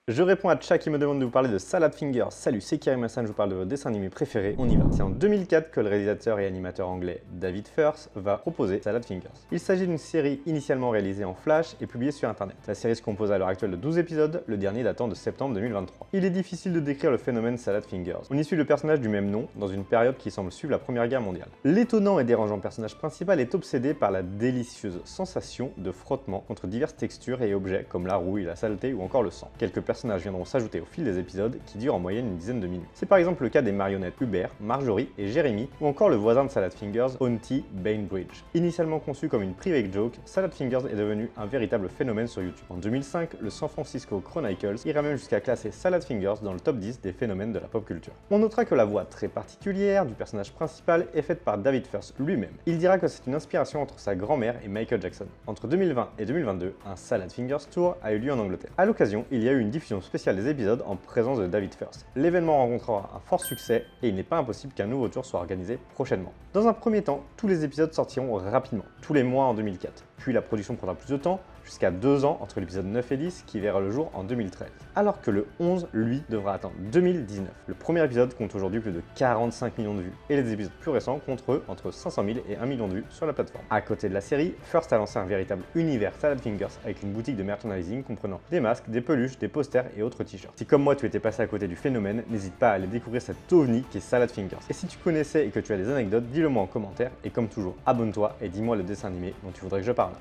Je réponds à Tcha qui me demande de vous parler de Salad Fingers. Salut, c'est Karim Hassan, je vous parle de votre dessin animé préféré. On y va. C'est en 2004 que le réalisateur et animateur anglais David Firth va proposer Salad Fingers. Il s'agit d'une série initialement réalisée en Flash et publiée sur internet. La série se compose à l'heure actuelle de 12 épisodes, le dernier datant de septembre 2023. Il est difficile de décrire le phénomène Salad Fingers. On y suit le personnage du même nom dans une période qui semble suivre la Première Guerre mondiale. L'étonnant et dérangeant personnage principal est obsédé par la délicieuse sensation de frottement contre diverses textures et objets comme la rouille, la saleté ou encore le sang. Quelques personnages viendront s'ajouter au fil des épisodes qui durent en moyenne une dizaine de minutes. C'est par exemple le cas des marionnettes Hubert, Marjorie et Jérémy ou encore le voisin de Salad Fingers, Auntie Bainbridge. Initialement conçu comme une private joke, Salad Fingers est devenu un véritable phénomène sur YouTube. En 2005, le San Francisco Chronicles ira même jusqu'à classer Salad Fingers dans le top 10 des phénomènes de la pop culture. On notera que la voix très particulière du personnage principal est faite par David Firth lui-même. Il dira que c'est une inspiration entre sa grand-mère et Michael Jackson. Entre 2020 et 2022, un Salad Fingers Tour a eu lieu en Angleterre. À l'occasion, il y a eu une diffusion spéciale des épisodes en présence de David Firth. L'événement rencontrera un fort succès et il n'est pas impossible qu'un nouveau tour soit organisé prochainement. Dans un premier temps, tous les épisodes sortiront rapidement, tous les mois en 2004. Puis la production prendra plus de temps, jusqu'à 2 ans entre l'épisode 9 et 10 qui verra le jour en 2013. Alors que le 11, lui, devra attendre 2019. Le premier épisode compte aujourd'hui plus de 45 millions de vues et les épisodes plus récents comptent eux entre 500 000 et 1 million de vues sur la plateforme. À côté de la série, First a lancé un véritable univers Salad Fingers avec une boutique de merchandising comprenant des masques, des peluches, des posters et autres t-shirts. Si comme moi tu étais passé à côté du phénomène, n'hésite pas à aller découvrir cet ovni qui est Salad Fingers. Et si tu connaissais et que tu as des anecdotes, dis-le moi en commentaire et comme toujours, abonne-toi et dis-moi le dessin animé dont tu voudrais que je parle.